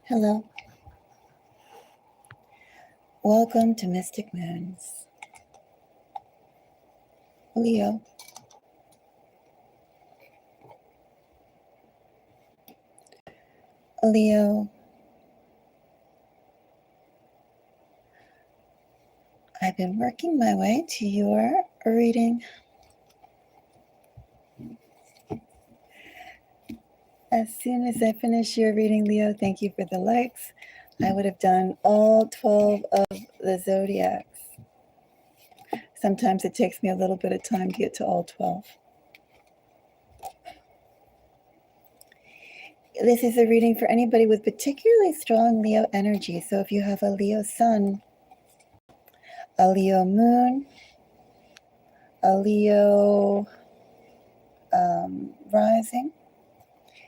Hello. Welcome to Mystic Moons. Leo. Leo, I've been working my way to your reading. As soon as I finish your reading, Leo, thank you for the likes. I would have done all 12 of the zodiacs. Sometimes it takes me a little bit of time to get to all 12. This is a reading for anybody with particularly strong Leo energy. So if you have a Leo sun, a Leo moon, a Leo rising,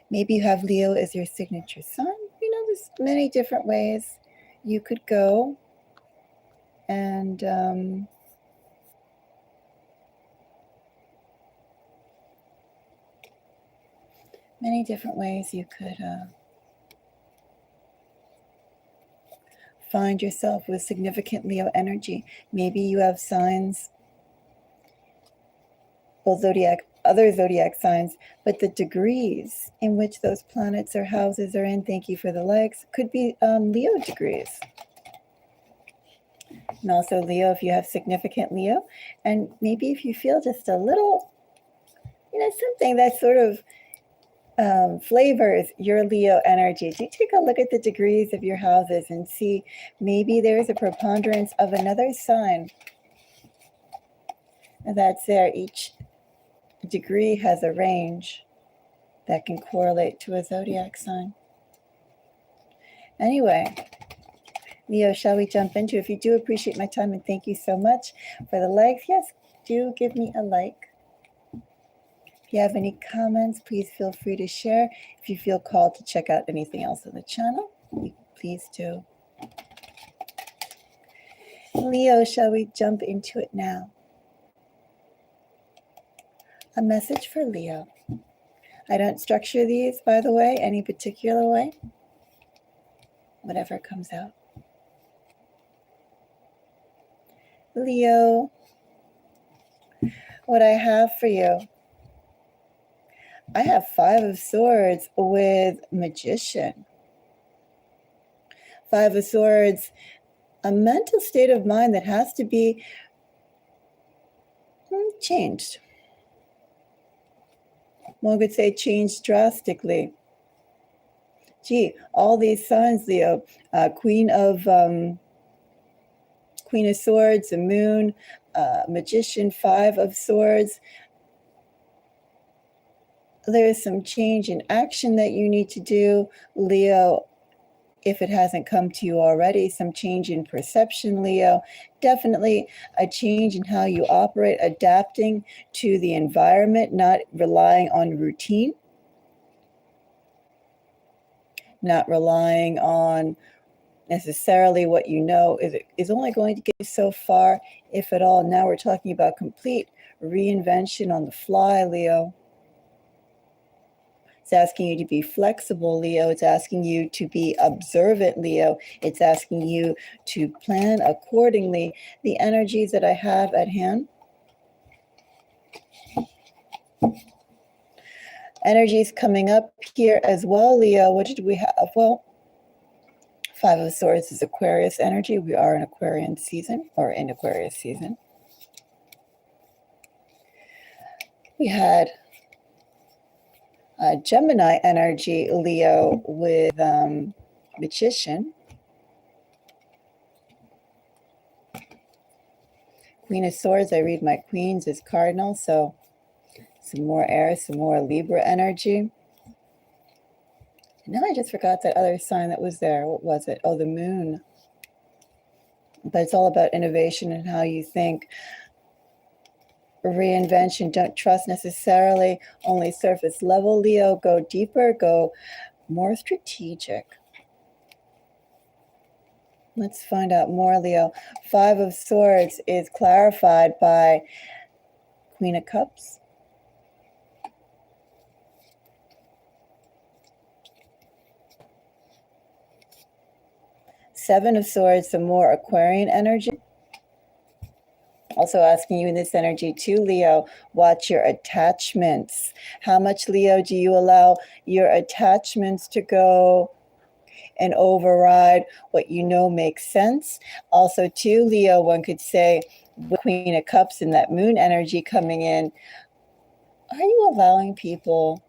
maybe you have Leo as your signature sign. You know, there's many different ways you could go. And many different ways you could find yourself with significant Leo energy. Maybe you have signs, well, other zodiac signs, but the degrees in which those planets or houses are in, thank you for the likes, could be Leo degrees. And also Leo, if you have significant Leo, and maybe if you feel just a little, something that sort of flavors your Leo energy. Do take a look at the degrees of your houses and see maybe there's a preponderance of another sign that's there. Each degree has a range that can correlate to a zodiac sign. Anyway, Leo, shall we jump into? If you do appreciate my time, and thank you so much for the likes, yes, do give me a like. If you have any comments, please feel free to share. If you feel called to check out anything else on the channel, please do. Leo, shall we jump into it now? A message for Leo. I don't structure these, by the way, any particular way. Whatever comes out. Leo, what I have for you. I have 5 of Swords with Magician. 5 of Swords, a mental state of mind that has to be changed. One could say changed drastically. Gee, all these signs, Leo, Queen of Swords, the Moon, Magician, 5 of Swords. There's some change in action that you need to do, Leo, if it hasn't come to you already. Some change in perception, Leo. Definitely a change in how you operate, adapting to the environment, not relying on routine, not relying on necessarily what you know is only going to get you so far, if at all. Now we're talking about complete reinvention on the fly, Leo. It's asking you to be flexible, Leo. It's asking you to be observant, Leo. It's asking you to plan accordingly. The energies that I have at hand. Energies coming up here as well, Leo. What did we have? Well, 5 of Swords is Aquarius energy. We are in Aquarian season, or in Aquarius season. We had Gemini energy, Leo, with Magician. Queen of Swords, I read my queens as cardinal, so some more air, some more Libra energy. And now I just forgot that other sign that was there. What was it? Oh, the moon. But it's all about innovation and how you think. Reinvention. Don't trust necessarily only surface level, Leo. Go deeper, go more strategic. Let's find out more, Leo. 5 of Swords is clarified by Queen of Cups. Seven of Swords, some more Aquarian energy. Also asking you in this energy too, Leo, watch your attachments. How much, Leo, do you allow your attachments to go and override what you know makes sense? Also too, Leo, one could say, with Queen of Cups and that moon energy coming in, are you allowing people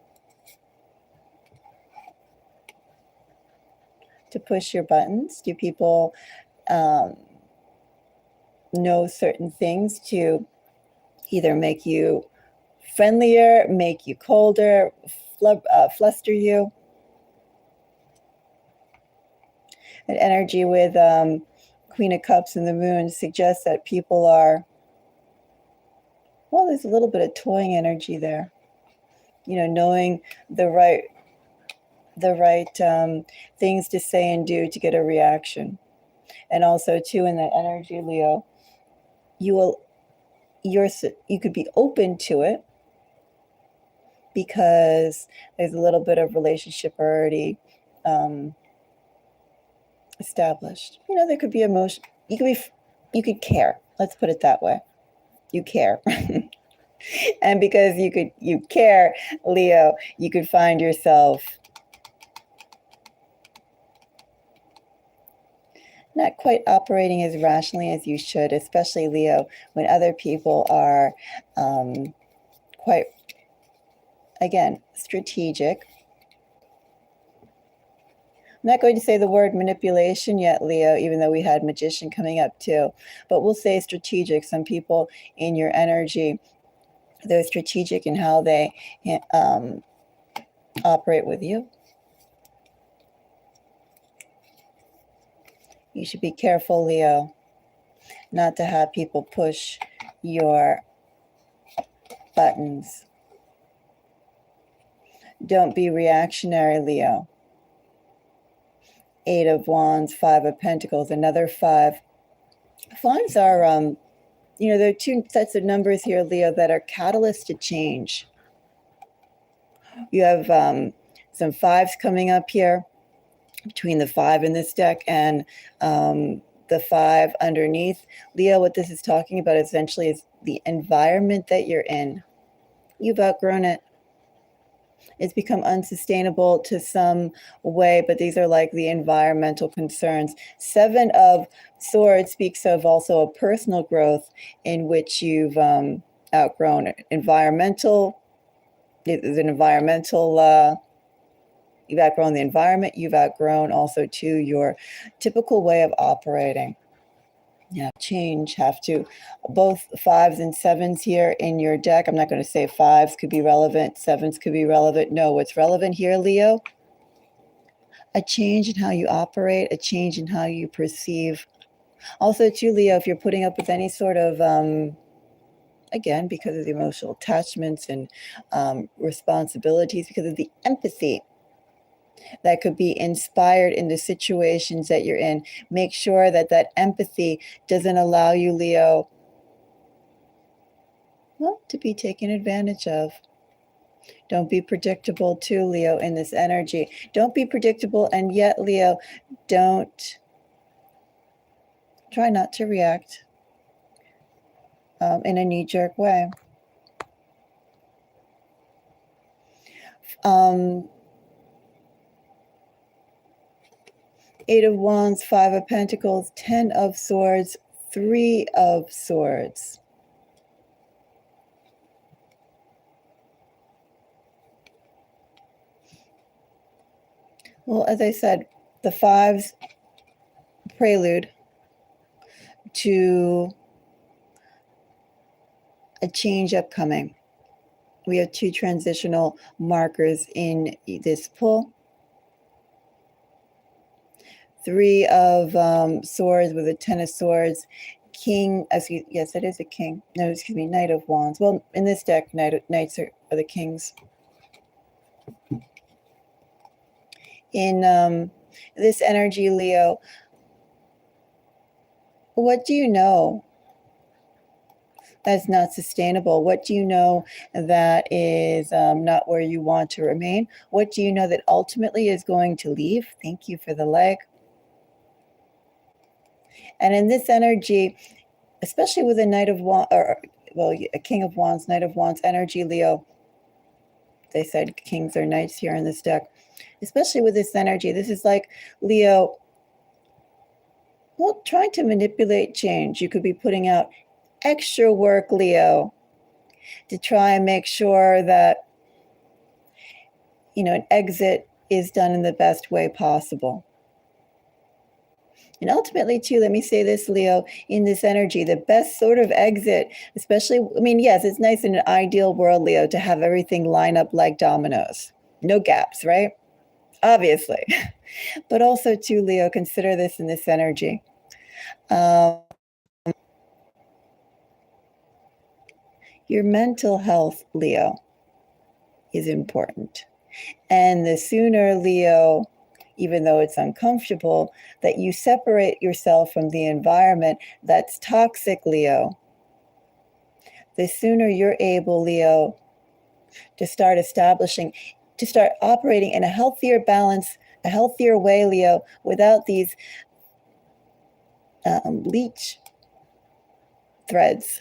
to push your buttons? Do people know certain things to either make you friendlier, make you colder, fluster you? An energy with Queen of Cups and the Moon suggests that people are, well, there's a little bit of toying energy there. You know, knowing the right things to say and do to get a reaction. And also too, in that energy, Leo, you could be open to it because there's a little bit of relationship already established. You know, there could be emotion. You could care. Let's put it that way. You care. And because you care, Leo, you could find yourself not quite operating as rationally as you should, especially, Leo, when other people are quite, again, strategic. I'm not going to say the word manipulation yet, Leo, even though we had magician coming up too, but we'll say strategic. Some people in your energy, they're strategic in how they operate with you. You should be careful, Leo, not to have people push your buttons. Don't be reactionary, Leo. 8 of Wands, 5 of Pentacles, another 5. Fives are, you know, there are two sets of numbers here, Leo, that are catalysts to change. You have some 5s coming up here between the 5 in this deck and the 5 underneath. Leo, what this is talking about essentially is the environment that you're in. You've outgrown it. It's become unsustainable to some way, but these are like the environmental concerns. 7 of Swords speaks of also a personal growth in which you've outgrown environmental. There's an environmental, you've outgrown the environment. You've outgrown also to your typical way of operating. Yeah, change, have to. Both 5s and 7s here in your deck. I'm not going to say 5s could be relevant, 7s could be relevant. No, what's relevant here, Leo? A change in how you operate, a change in how you perceive. Also, too, Leo, if you're putting up with any sort of, again, because of the emotional attachments and responsibilities, because of the empathy that could be inspired in the situations that you're in. Make sure that that empathy doesn't allow you, Leo, well, to be taken advantage of. Don't be predictable too, Leo, in this energy. Don't be predictable, and yet, Leo, don't try not to react in a knee-jerk way. 8 of Wands, 5 of Pentacles, 10 of Swords, 3 of Swords. Well, as I said, the 5s prelude to a change upcoming. We have 2 transitional markers in this pull. 3 of Swords with a 10 of Swords. King, yes, it is a king. No, excuse me, Knight of Wands. Well, in this deck, knights are the kings. In this energy, Leo, what do you know that's not sustainable? What do you know that is not where you want to remain? What do you know that ultimately is going to leave? Thank you for the leg. And in this energy, especially with a Knight of Wands, or well, a King of Wands, Knight of Wands energy, Leo. They said kings are knights here in this deck. Especially with this energy, this is like Leo, well, trying to manipulate change. You could be putting out extra work, Leo, to try and make sure that, an exit is done in the best way possible. And ultimately, too, let me say this, Leo, in this energy, the best sort of exit, especially, yes, it's nice in an ideal world, Leo, to have everything line up like dominoes. No gaps, right? Obviously. But also, too, Leo, consider this in this energy. Your mental health, Leo, is important. And the sooner, Leo, even though it's uncomfortable, that you separate yourself from the environment that's toxic, Leo, the sooner you're able, Leo, to start operating in a healthier balance, a healthier way, Leo, without these leech threads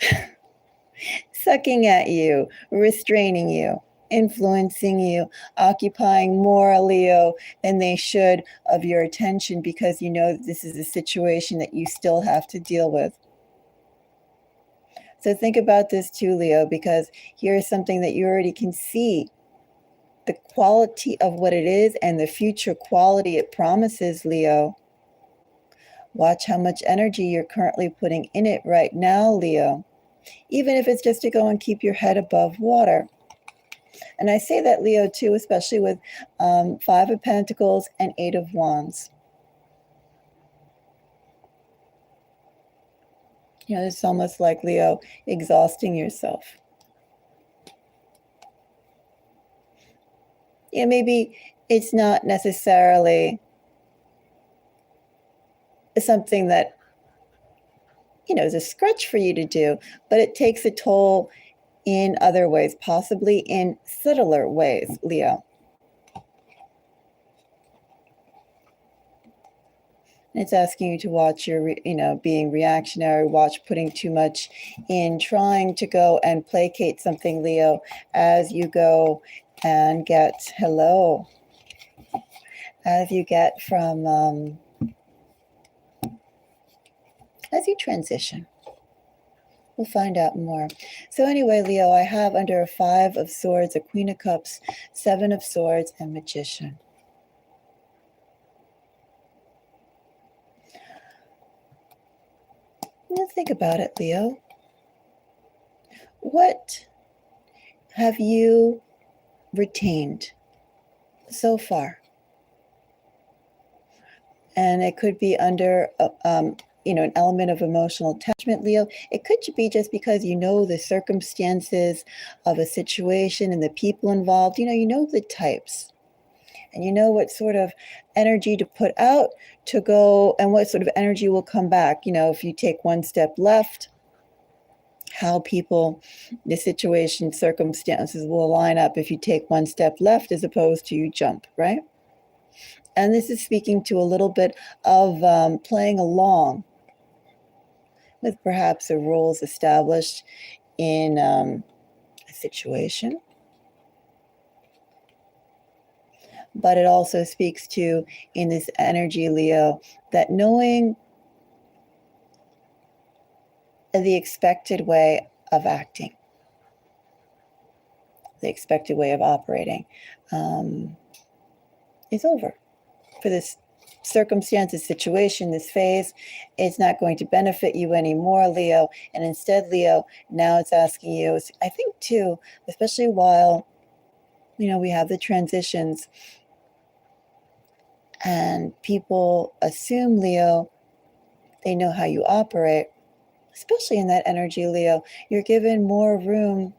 sucking at you, restraining you, influencing you, occupying more, Leo, than they should of your attention, because you know that this is a situation that you still have to deal with. So think about this too, Leo, because here's something that you already can see, the quality of what it is and the future quality it promises, Leo. Watch how much energy you're currently putting in it right now, Leo, even if it's just to go and keep your head above water. And I say that, Leo, too, especially with 5 of Pentacles and 8 of Wands. It's almost like, Leo, exhausting yourself. Maybe it's not necessarily something that, is a stretch for you to do, but it takes a toll in other ways, possibly in subtler ways, Leo. It's asking you to watch your, being reactionary, watch putting too much in, trying to go and placate something, Leo, as you go and get, as you get from, as you transition. We'll find out more. So anyway, Leo, I have under a 5 of Swords, a Queen of Cups, 7 of Swords, and Magician. Now think about it, Leo. What have you retained so far? And it could be under an element of emotional attachment, Leo. It could be just because you know the circumstances of a situation and the people involved. You know the types. And you know what sort of energy to put out to go, and what sort of energy will come back. If you take one step left, how people, the situation, circumstances will line up if you take one step left as opposed to you jump, right? And this is speaking to a little bit of playing along with perhaps the rules established in a situation. But it also speaks to, in this energy, Leo, that knowing the expected way of acting, the expected way of operating, is over for this circumstance, this situation, this phase. It's not going to benefit you anymore, Leo. And instead, Leo, now it's asking you, I think too, especially while, we have the transitions and people assume, Leo, they know how you operate, especially in that energy, Leo, you're given more room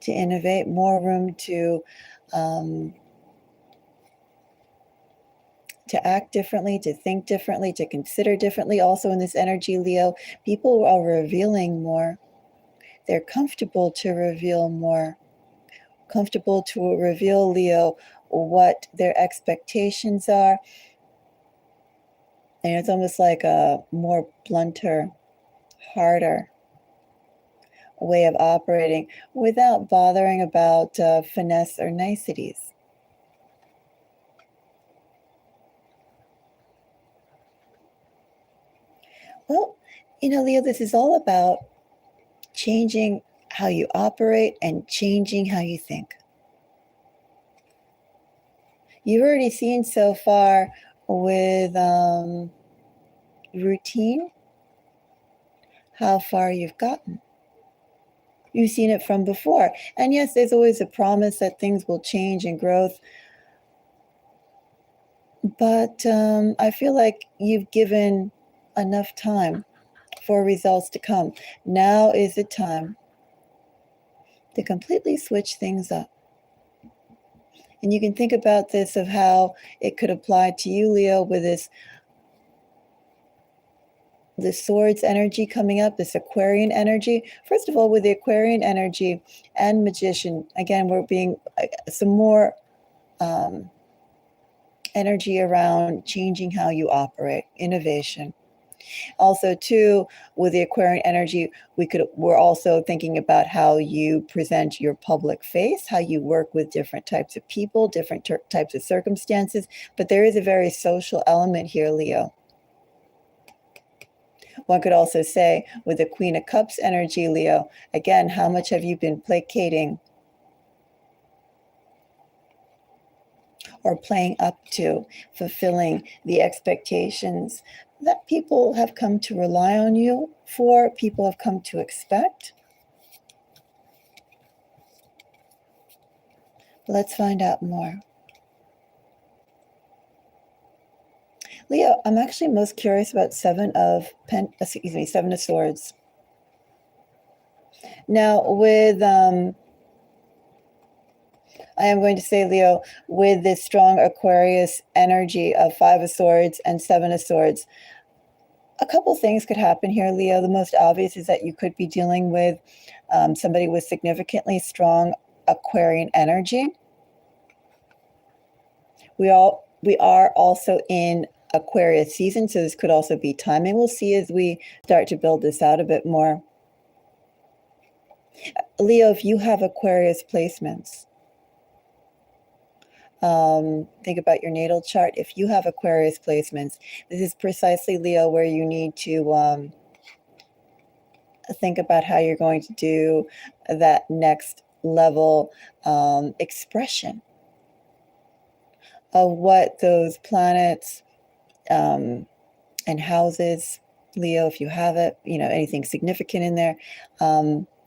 to innovate, more room to act differently, to think differently, to consider differently. Also in this energy, Leo, people are revealing more. They're comfortable to reveal more. Comfortable to reveal, Leo, what their expectations are. And it's almost like a more blunter, harder way of operating without bothering about finesse or niceties. Well, Leo, this is all about changing how you operate and changing how you think. You've already seen so far with routine how far you've gotten. You've seen it from before. And yes, there's always a promise that things will change and growth. But I feel like you've given enough time for results to come. Now is the time to completely switch things up. And you can think about this of how it could apply to you, Leo, with the swords energy coming up, this Aquarian energy. First of all, with the Aquarian energy and magician, again, we're being some more energy around changing how you operate, innovation. Also, too, with the Aquarian energy, we're also thinking about how you present your public face, how you work with different types of people, different types of circumstances. But there is a very social element here, Leo. One could also say with the Queen of Cups energy, Leo, again, how much have you been placating or playing up to, fulfilling the expectations that people have come to rely on you for, people have come to expect? Let's find out more. Leo, I'm actually most curious about Seven of Swords. Now, with I am going to say, Leo, with this strong Aquarius energy of Five of Swords and Seven of Swords, a couple things could happen here, Leo. The most obvious is that you could be dealing with somebody with significantly strong Aquarian energy. We are also in Aquarius season, so this could also be timing. We'll see as we start to build this out a bit more. Leo, if you have Aquarius placements, think about your natal chart. If you have Aquarius placements, this is precisely, Leo, where you need to think about how you're going to do that next level expression of what those planets and houses, Leo, if you have it, anything significant in there,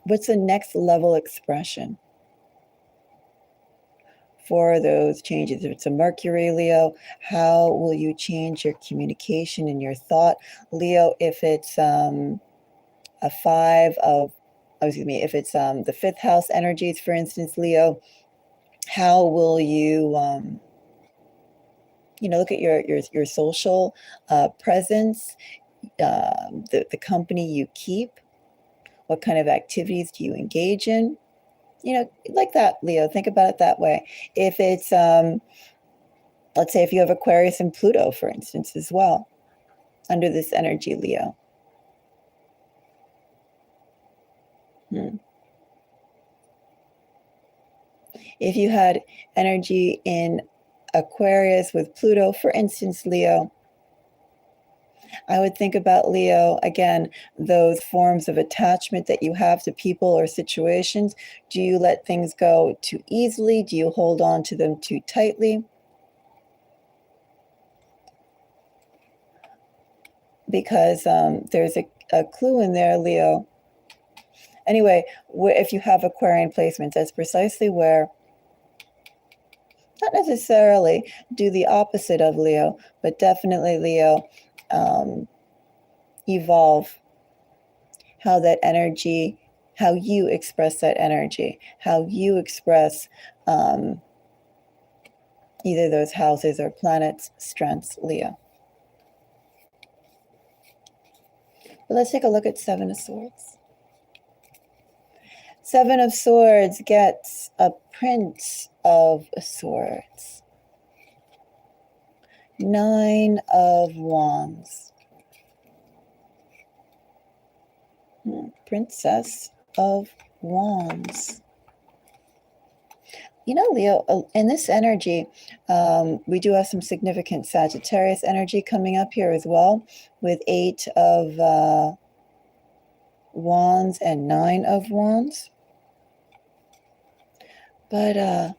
what's the next level expression for those changes? If it's a Mercury, Leo, how will you change your communication and your thought? Leo, if it's if it's the fifth house energies, for instance, Leo, how will you look at your social presence, the company you keep, what kind of activities do you engage in? Like that, Leo, think about it that way. If it's, let's say if you have Aquarius and Pluto, for instance, as well, under this energy, Leo. If you had energy in Aquarius with Pluto, for instance, Leo, I would think about, Leo, again, those forms of attachment that you have to people or situations. Do you let things go too easily? Do you hold on to them too tightly? Because there's a clue in there, Leo. Anyway, if you have Aquarian placements, that's precisely where, not necessarily do the opposite of Leo, but definitely, Leo, evolve how that energy, how you express that energy, how you express either those houses or planets' strengths, Leo. But let's take a look at Seven of Swords. Seven of Swords gets a Prince of Swords. Nine of Wands. Princess of Wands. You know, Leo, in this energy, we do have some significant Sagittarius energy coming up here as well, with 8 of Wands and 9 of Wands. But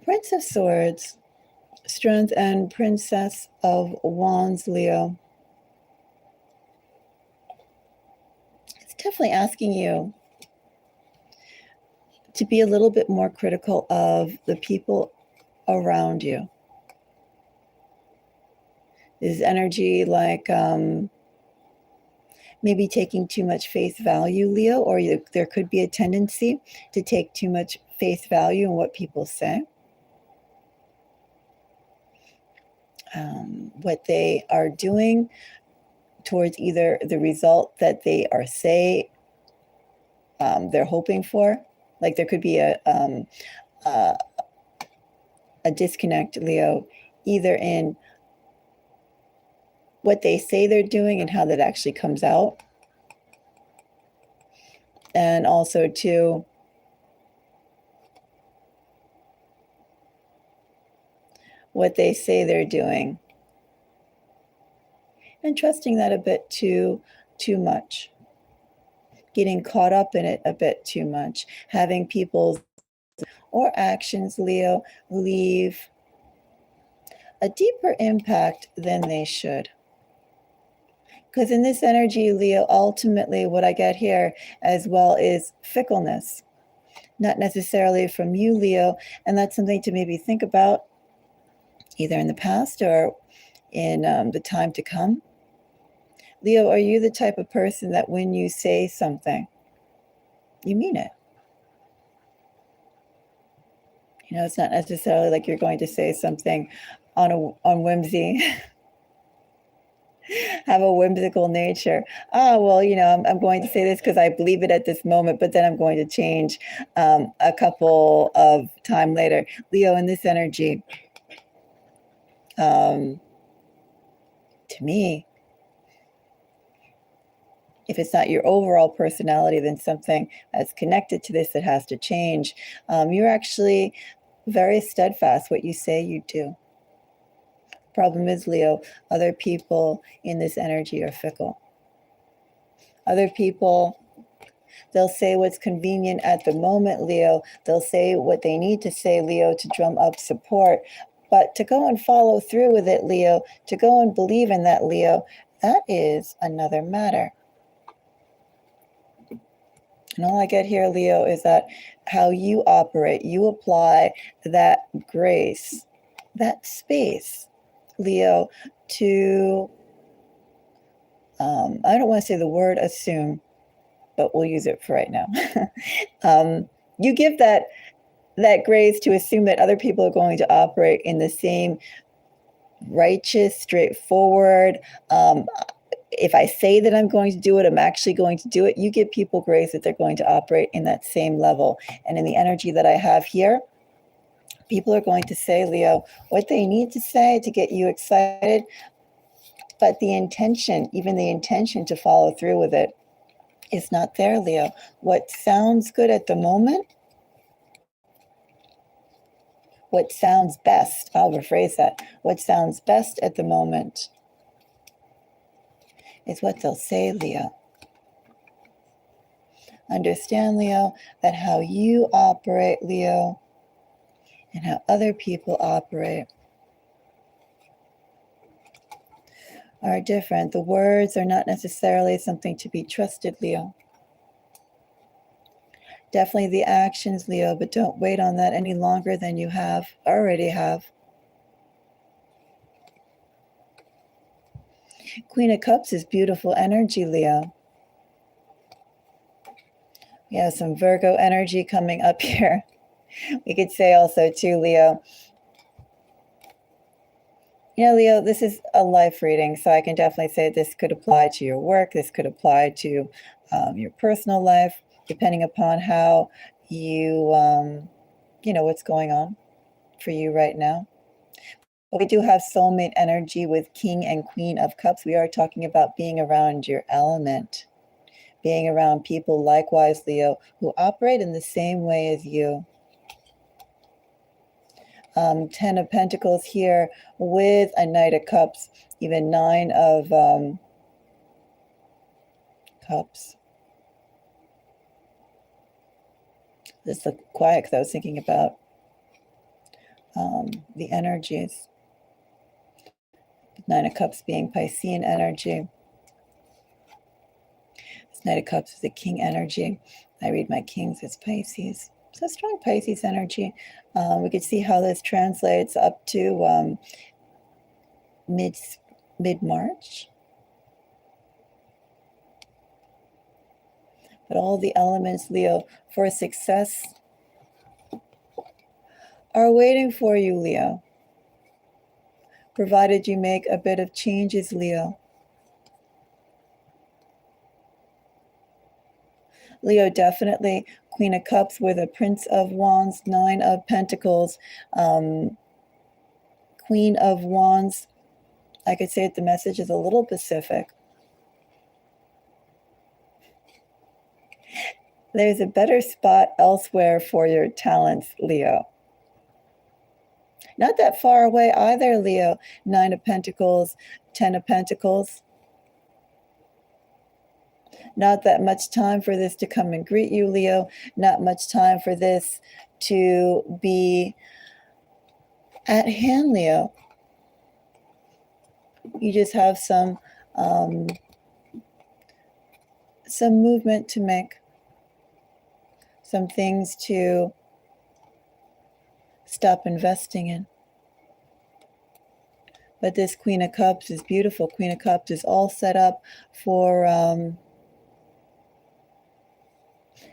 Prince of Swords, Strength, and Princess of Wands, Leo. It's definitely asking you to be a little bit more critical of the people around you. Is energy like maybe taking too much face value, Leo, or there could be a tendency to take too much face value in what people say, what they are doing towards either the result that they are they're hoping for. Like there could be a disconnect, Leo, either in what they say they're doing and how that actually comes out. And also too, what they say they're doing. And trusting that a bit too much. Getting caught up in it a bit too much. Having people's or actions, Leo, leave a deeper impact than they should. Because in this energy, Leo, ultimately what I get here as well is fickleness. Not necessarily from you, Leo, and that's something to maybe think about either in the past or in the time to come. Leo, are you the type of person that when you say something, you mean it? You know, it's not necessarily like you're going to say something on whimsy. Have a whimsical nature. Oh, well, you know, I'm going to say this because I believe it at this moment, but then I'm going to change a couple of time later. Leo, in this energy, to me, if it's not your overall personality, then something that's connected to this that has to change. You're actually very steadfast. What you say, you do. Problem is, Leo, other people in this energy are fickle. Other people, they'll say what's convenient at the moment, Leo. They'll say what they need to say, Leo, to drum up support. But to go and follow through with it, Leo, to go and believe in that, Leo, that is another matter. And all I get here, Leo, is that how you operate, you apply that grace, that space, Leo, to, I don't want to say the word assume, but we'll use it for right now. You give that grace to assume that other people are going to operate in the same righteous, straightforward, if I say that I'm going to do it, I'm actually going to do it. You give people grace that they're going to operate in that same level. And in the energy that I have here, people are going to say, Leo, what they need to say to get you excited, but the intention, even the intention to follow through with it is not there, Leo. What sounds good at the moment, what sounds best, I'll rephrase that, what sounds best at the moment is what they'll say, Leo. Understand, Leo, that how you operate, Leo, and how other people operate are different. The words are not necessarily something to be trusted, Leo. Definitely the actions, Leo, but don't wait on that any longer than you already have. Queen of Cups is beautiful energy, Leo. We have some Virgo energy coming up here. We could say also too, Leo, you know, Leo, this is a life reading, so I can definitely say this could apply to your work. This could apply to your personal life, depending upon how you know what's going on for you right now. But we do have soulmate energy with King and Queen of Cups. We are talking about being around your element, being around people likewise, Leo, who operate in the same way as you. 10 of Pentacles here with a Knight of Cups, even 9 of Cups. Just look quiet because I was thinking about the energies. 9 of Cups being Piscean energy. This Knight of Cups is the King energy. I read my Kings as Pisces. So strong Pisces energy. We could see how this translates up to mid-March. But all the elements, Leo, for success are waiting for you, Leo. Provided you make a bit of changes, Leo. Leo, definitely Queen of Cups with a Prince of Wands, 9 of Pentacles, Queen of Wands. I could say that the message is a little Pacific. There's a better spot elsewhere for your talents, Leo. Not that far away either, Leo. 9 of Pentacles, 10 of Pentacles. Not that much time for this to come and greet you, Leo. Not much time for this to be at hand, Leo. You just have some movement to make, some things to stop investing in. But this Queen of Cups is beautiful. Queen of Cups is all set up for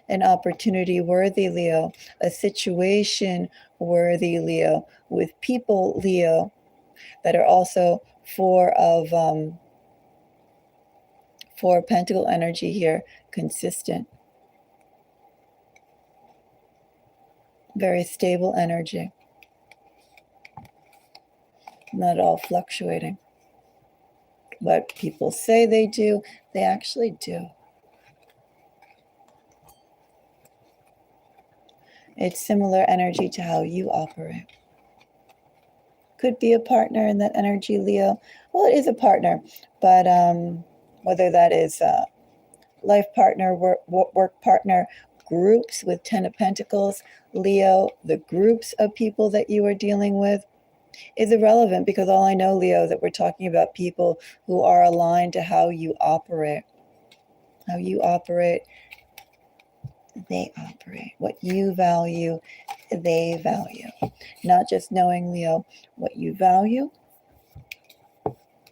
an opportunity worthy, Leo, a situation worthy, Leo, with people, Leo, that are also four Pentacle energy here, consistent. Very stable energy. Not all fluctuating. What people say they do, they actually do. It's similar energy to how you operate. Could be a partner in that energy, Leo. Well, it is a partner, but whether that is life partner, work partner, groups with 10 of Pentacles, Leo, the groups of people that you are dealing with is irrelevant, because all I know, Leo, is that we're talking about people who are aligned to how you operate. How you operate, they operate. What you value, they value. Not just knowing, Leo, what you value,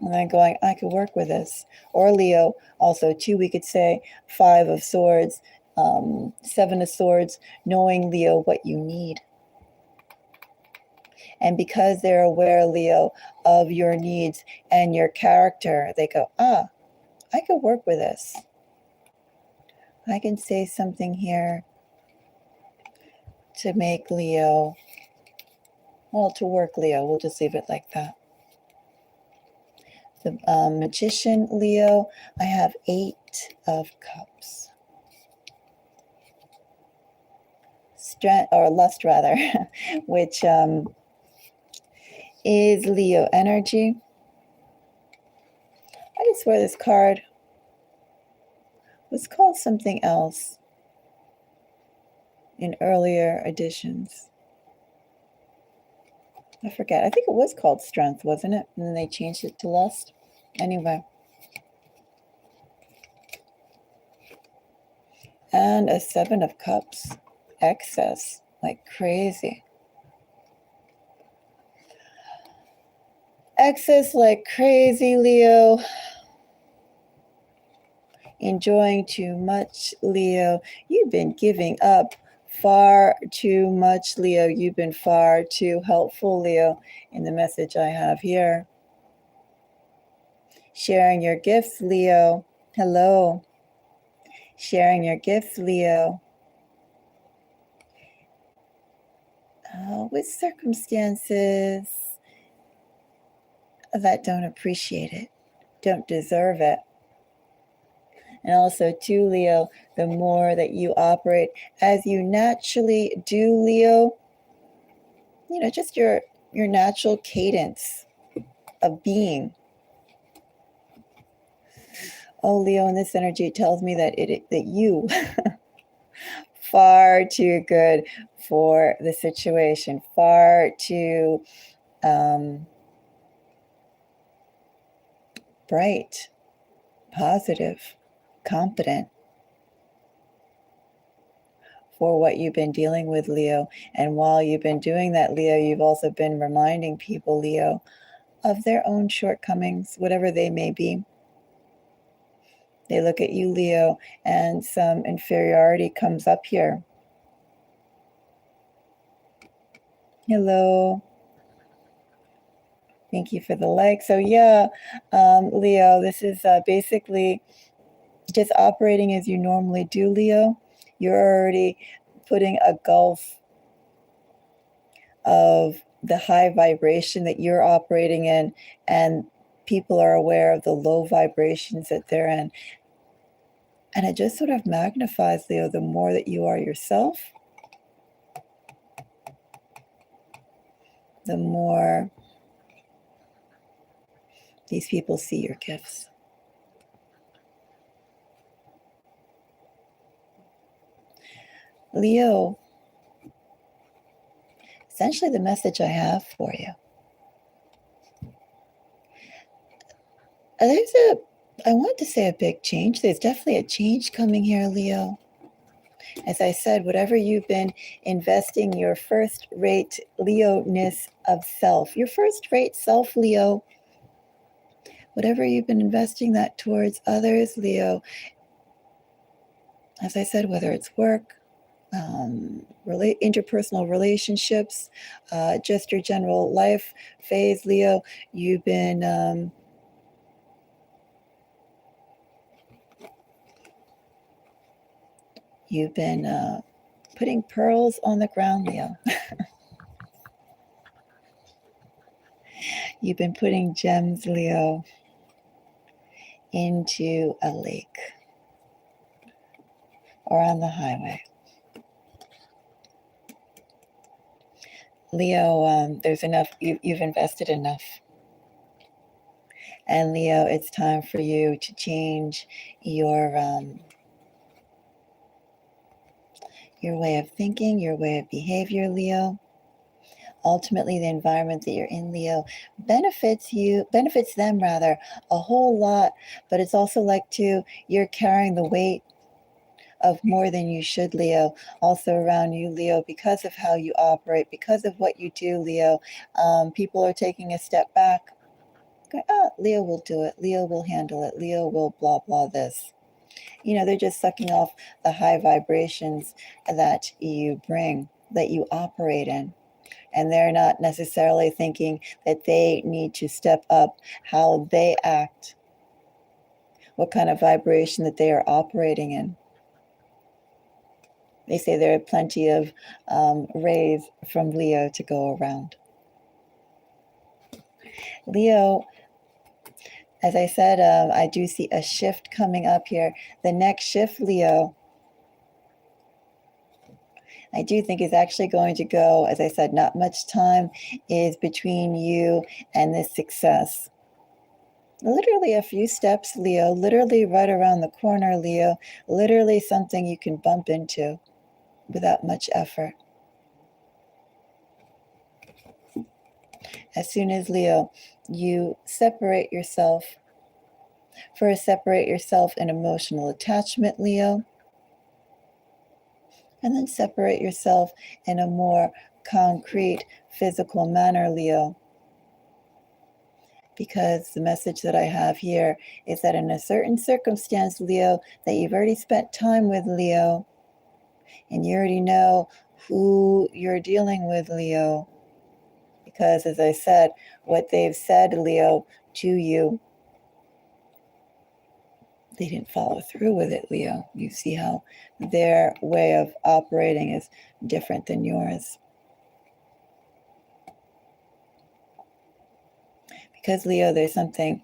and then going, I could work with this. Or Leo, also too, we could say 5 of Swords, 7 of Swords, knowing, Leo, what you need. And because they're aware, Leo, of your needs and your character, they go, I could work with this. I can say something here to make Leo, well, to work, Leo. We'll just leave it like that. The Magician, Leo, I have 8 of Cups. Strength, or lust rather, which is Leo energy. I just swear this card was called something else in earlier editions. I forget. I think it was called Strength, wasn't it? And then they changed it to Lust. Anyway. And a 7 of Cups. Excess. Like crazy. Excess like crazy, Leo. Enjoying too much, Leo. You've been giving up far too much, Leo. You've been far too helpful, Leo, in the message I have here. Sharing your gifts, Leo. Hello. Sharing your gifts, Leo. with circumstances that don't appreciate it, don't deserve it. And also, too, Leo, the more that you operate as you naturally do, Leo, just your natural cadence of being. Oh, Leo, in this energy, it tells me that you far too good for the situation, far too bright, positive, competent for what you've been dealing with, Leo. And while you've been doing that, Leo, you've also been reminding people, Leo, of their own shortcomings, whatever they may be. They look at you, Leo, and some inferiority comes up here. Hello. Thank you for the like. So yeah, Leo, this is basically just operating as you normally do, Leo. You're already putting a gulf of the high vibration that you're operating in, and people are aware of the low vibrations that they're in. And it just sort of magnifies, Leo, the more that you are yourself, the more these people see your gifts. Leo, essentially the message I have for you. I want to say a big change. There's definitely a change coming here, Leo. As I said, whatever you've been investing your first-rate Leo-ness of self, your first-rate self, Leo, whatever you've been investing that towards others, Leo, as I said, whether it's work, interpersonal relationships, just your general life phase, Leo, you've been putting pearls on the ground, Leo. You've been putting gems, Leo, into a lake or on the highway. Leo, there's enough, you've invested enough. And Leo, it's time for you to change your way of thinking, your way of behavior, Leo. Ultimately, the environment that you're in, Leo, benefits them rather, a whole lot. But it's also like, too, you're carrying the weight of more than you should, Leo, also around you, Leo, because of how you operate, because of what you do, Leo. People are taking a step back. Leo will do it. Leo will handle it. Leo will blah, blah this. They're just sucking off the high vibrations that you bring, that you operate in. And they're not necessarily thinking that they need to step up how they act, what kind of vibration that they are operating in. They say there are plenty of rays from Leo to go around. Leo, as I said, I do see a shift coming up here. The next shift, Leo, I do think is actually going to go, as I said, not much time is between you and this success. Literally a few steps, Leo, literally right around the corner, Leo, literally something you can bump into without much effort. As soon as, Leo, you separate yourself in emotional attachment, Leo, and then separate yourself in a more concrete physical manner, Leo. Because the message that I have here is that in a certain circumstance, Leo, that you've already spent time with, Leo, and you already know who you're dealing with, Leo. Because, as I said, what they've said, Leo, to you, they didn't follow through with it, Leo. You see how their way of operating is different than yours. Because, Leo, there's something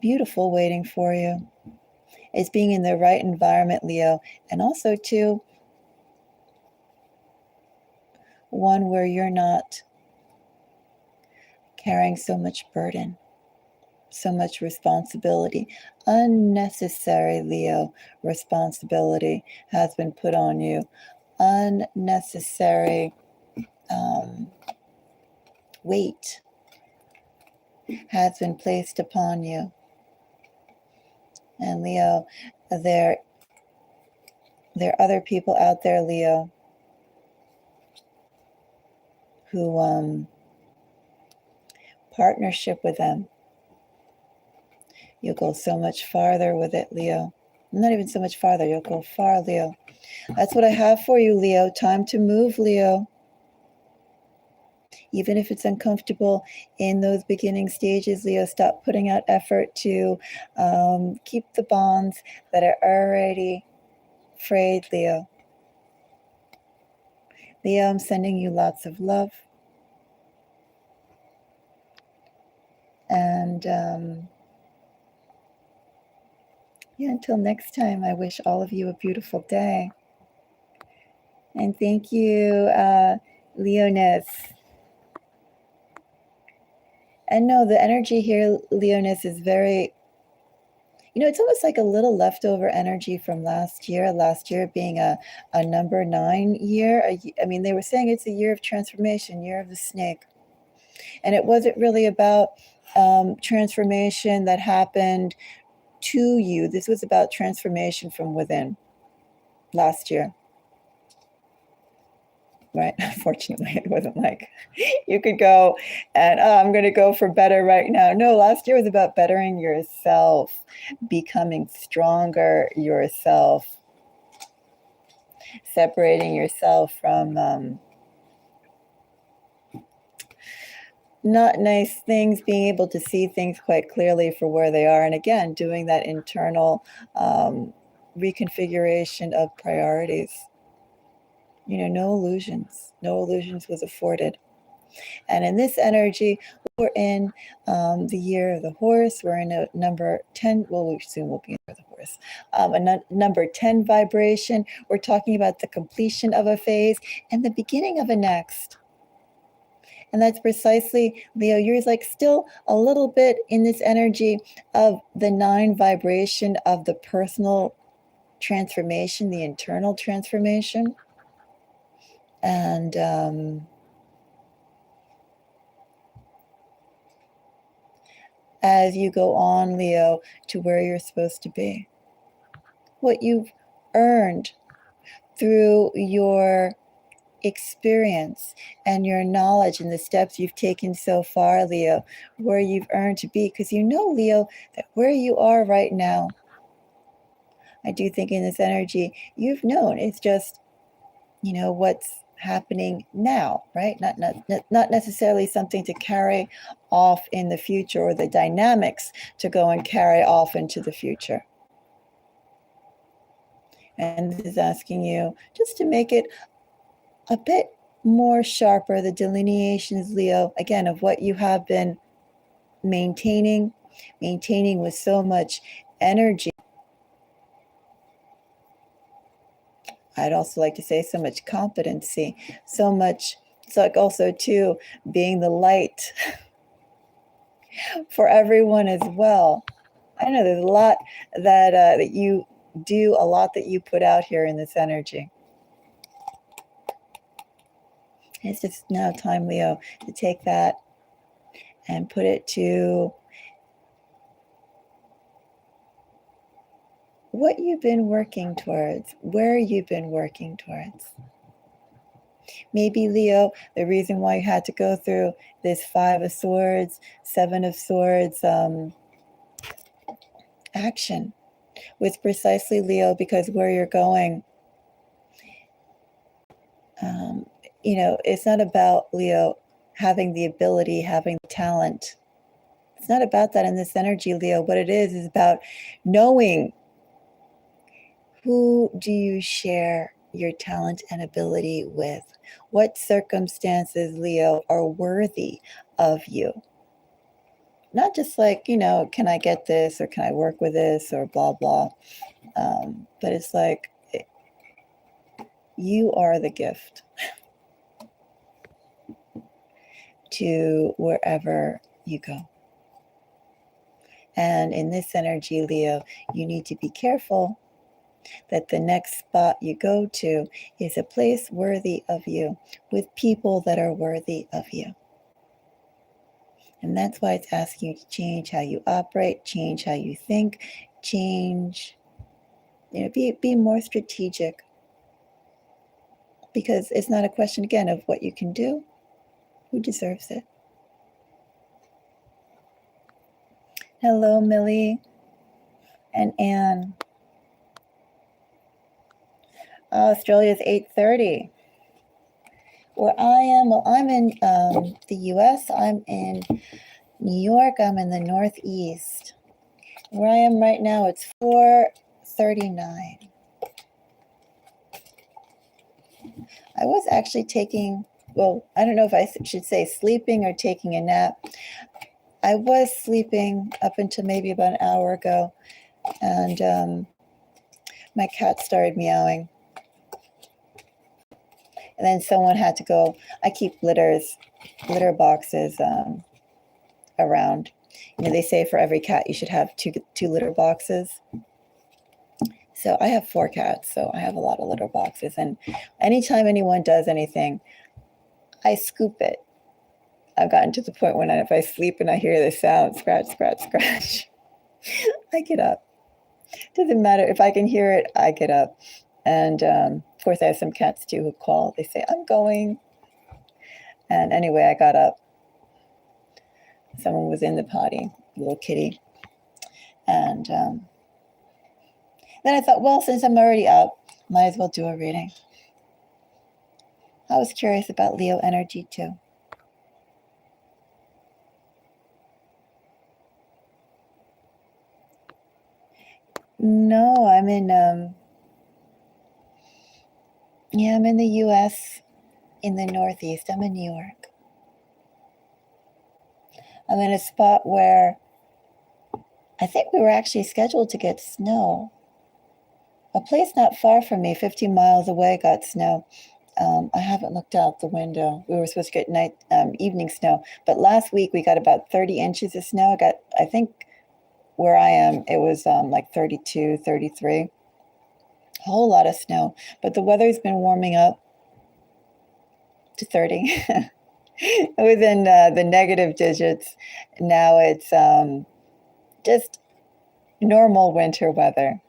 beautiful waiting for you. It's being in the right environment, Leo, and also, too, one where you're not carrying so much burden, so much responsibility. Unnecessary, Leo, responsibility has been put on you. Unnecessary weight has been placed upon you. And Leo, there are other people out there, Leo, who partnership with them, you'll go so much farther with it, Leo. Not even so much farther, you'll go far, Leo. That's what I have for you, Leo. Time to move, Leo. Even if it's uncomfortable in those beginning stages, Leo, stop putting out effort to keep the bonds that are already frayed, Leo. Leo, I'm sending you lots of love. And until next time, I wish all of you a beautiful day. And thank you, Leoness. And no, the energy here, Leoness, is very, it's almost like a little leftover energy from last year being a number 9 year. I mean, they were saying it's a year of transformation, year of the snake. And it wasn't really about transformation that happened to you. This was about transformation from within last year. Right? Unfortunately, it wasn't like you could go and I'm going to go for better right now. No, last year was about bettering yourself, becoming stronger yourself, separating yourself from not nice things, being able to see things quite clearly for where they are. And again, doing that internal reconfiguration of priorities. No illusions. No illusions was afforded. And in this energy, we're in the year of the horse. We're in a number 10. Well, we soon will be in the horse. A number 10 vibration. We're talking about the completion of a phase and the beginning of a next. And that's precisely, Leo, you're like still a little bit in this energy of the 9 vibration of the personal transformation, the internal transformation. And as you go on, Leo, to where you're supposed to be, what you've earned through your experience and your knowledge and the steps you've taken so far, Leo, where you've earned to be. Because Leo, that where you are right now, I do think in this energy, you've known. It's just, what's happening now, right? Not necessarily something to carry off in the future, or the dynamics to go and carry off into the future. And this is asking you just to make it a bit more sharper, the delineations, Leo, again, of what you have been maintaining with so much energy. I'd also like to say so much competency, so much, it's like also too being the light for everyone as well. I know there's a lot that you do, a lot that you put out here in this energy. It's just now time, Leo, to take that and put it to what you've been working towards, where you've been working towards. Maybe, Leo, the reason why you had to go through this 5 of Swords, 7 of Swords action was precisely, Leo, because where you're going, it's not about, Leo, having the ability, having the talent. It's not about that in this energy, Leo. What it is about knowing who do you share your talent and ability with? What circumstances, Leo, are worthy of you? Not just like, can I get this or can I work with this or blah, blah. But it's like, you are the gift to wherever you go. And in this energy, Leo, you need to be careful that the next spot you go to is a place worthy of you, with people that are worthy of you. And that's why it's asking you to change how you operate, change how you think, change, be more strategic. Because it's not a question, again, of what you can do, who deserves it. Hello, Millie and Anne. Australia's 8:30. Where I am, well, I'm in the US. I'm in New York. I'm in the Northeast. Where I am right now, it's 4:39. I was actually taking, well, I don't know if I should say sleeping or taking a nap. I was sleeping up until maybe about an hour ago, and my cat started meowing. And then someone had to go. I keep litter boxes around. They say for every cat you should have two litter boxes. So I have 4 cats, so I have a lot of litter boxes. And anytime anyone does anything, I scoop it. I've gotten to the point when if I sleep and I hear the sound, scratch, scratch, scratch, I get up. Doesn't matter. If I can hear it, I get up. And of course, I have some cats too who call. They say, I'm going. And anyway, I got up. Someone was in the potty, little kitty. And then I thought, well, since I'm already up, might as well do a reading. I was curious about Leo energy too. No, I'm in I'm in the US, in the Northeast. I'm in New York. I'm in a spot where I think we were actually scheduled to get snow. A place not far from me, 15 miles away, got snow. I haven't looked out the window. We were supposed to get evening snow, but last week we got about 30 inches of snow. I think where I am, it was like 32, 33. A whole lot of snow, but the weather's been warming up to 30. It was in the negative digits. Now it's just normal winter weather.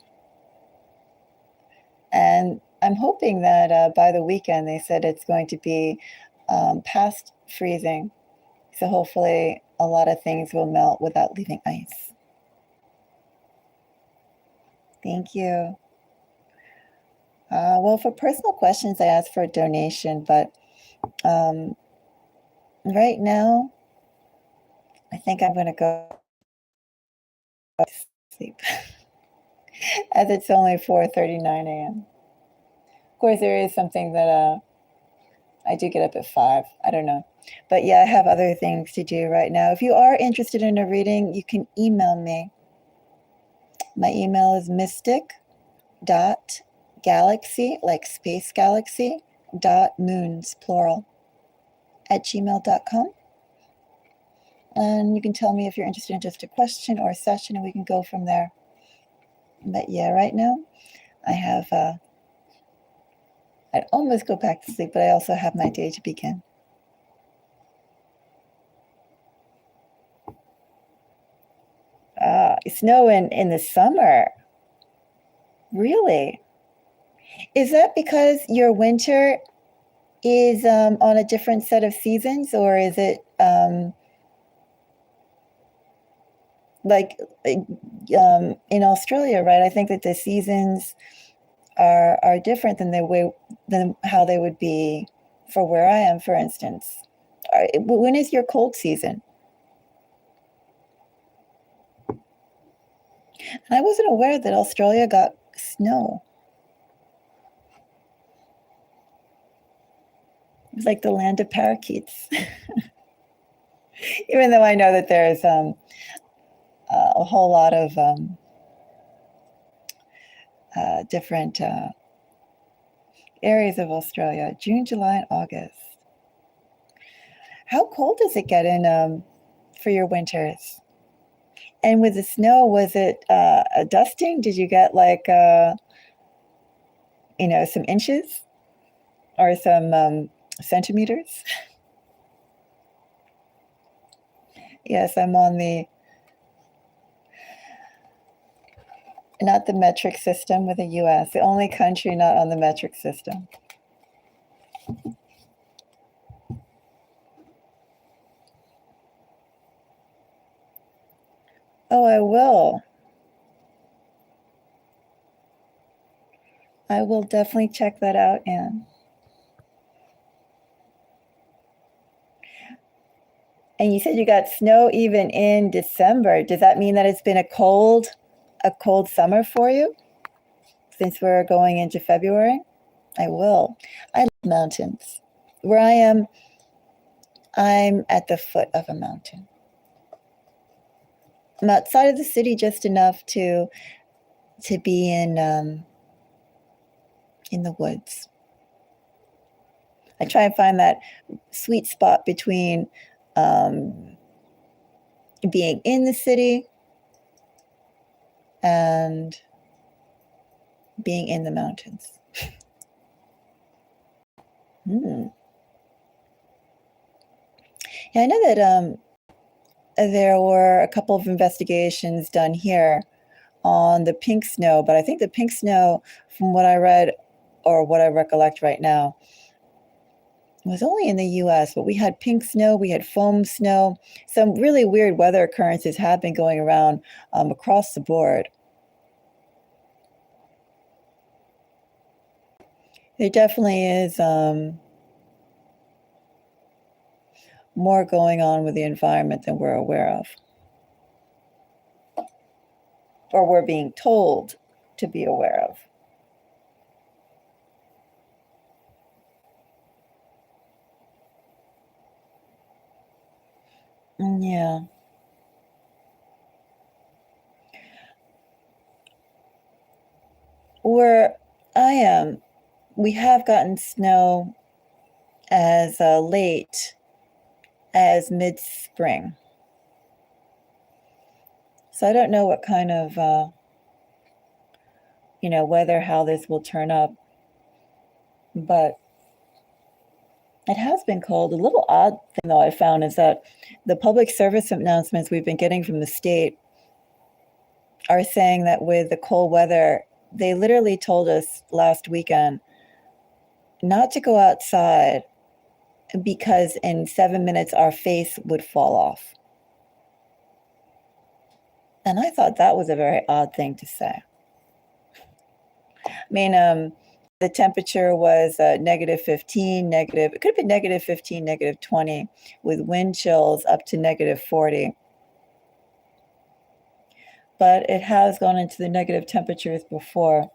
And I'm hoping that by the weekend, they said it's going to be past freezing. So hopefully a lot of things will melt without leaving ice. Thank you. Well, for personal questions, I asked for a donation, but right now, I think I'm going to go to sleep as it's only 4:39 a.m. Of course, there is something that I do get up at 5. I don't know. But yeah, I have other things to do right now. If you are interested in a reading, you can email me. My email is mystic.galaxy, like space galaxy, .moons, plural, @gmail.com. And you can tell me if you're interested in just a question or a session, and we can go from there. But yeah, right now, I have, I'd almost go back to sleep, but I also have my day to begin. Snow in the summer. Really? Is that because your winter is on a different set of seasons, or is it like in Australia, right? I think that the seasons are different than how they would be for where I am, for instance. When is your cold season? And I wasn't aware that Australia got snow. It's like the land of parakeets. Even though I know that there's a whole lot of different areas of Australia. June, July, and August. How cold does it get in for your winters? And with the snow, was it a dusting? Did you get like some inches or some centimeters? Yes, I'm on not the metric system with the US, the only country not on the metric system. Oh, I will. I will definitely check that out, Anne. And you said you got snow even in December. Does that mean that it's been a cold summer for you since we're going into February? I will. I love mountains. Where I am, I'm at the foot of a mountain. I'm outside of the city just enough to be in the woods. I try and find that sweet spot between being in the city and being in the mountains. Yeah, I know that there were a couple of investigations done here on the pink snow, but I think the pink snow, from what I read or what I recollect right now, was only in the US, but we had pink snow, we had foam snow. Some really weird weather occurrences have been going around across the board. There definitely is more going on with the environment than we're aware of, or we're being told to be aware of. Yeah. Where I am, we have gotten snow as late as mid-spring. So I don't know what kind of weather, how this will turn up, but it has been cold. A little odd thing though I found is that the public service announcements we've been getting from the state are saying that with the cold weather, they literally told us last weekend not to go outside because in 7 minutes our face would fall off. And I thought that was a very odd thing to say. I mean, the temperature was -15, it could have been -15, -20, with wind chills up to -40. But it has gone into the negative temperatures before.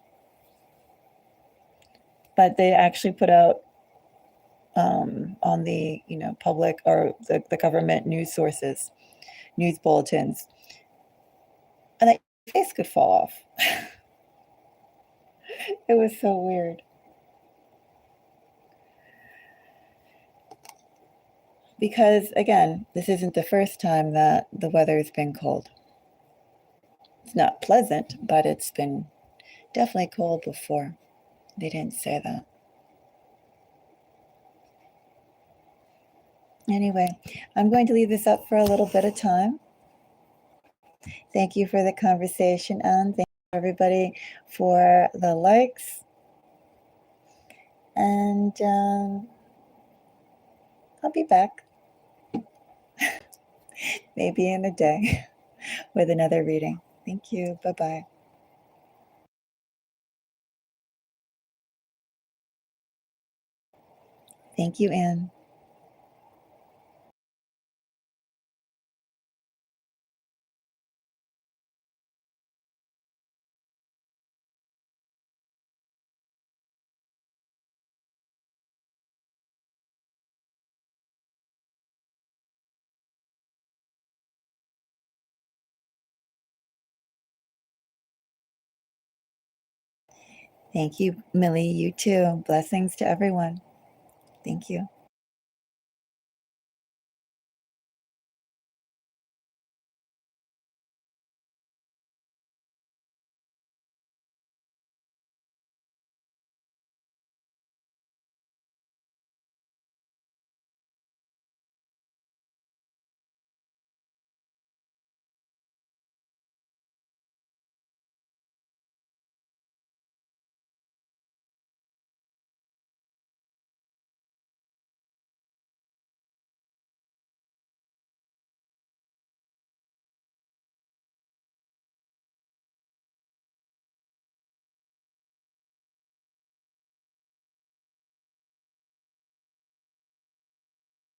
But they actually put out on the public or the government news sources, news bulletins, and that your face could fall off. It was so weird. Because again, this isn't the first time that the weather has been cold. It's not pleasant, but it's been definitely cold before. They didn't say that. Anyway, I'm going to leave this up for a little bit of time. Thank you for the conversation, and thank you everybody for the likes. And I'll be back maybe in a day with another reading. Thank you. Bye-bye. Thank you, Anne. Thank you, Millie. You too. Blessings to everyone. Thank you.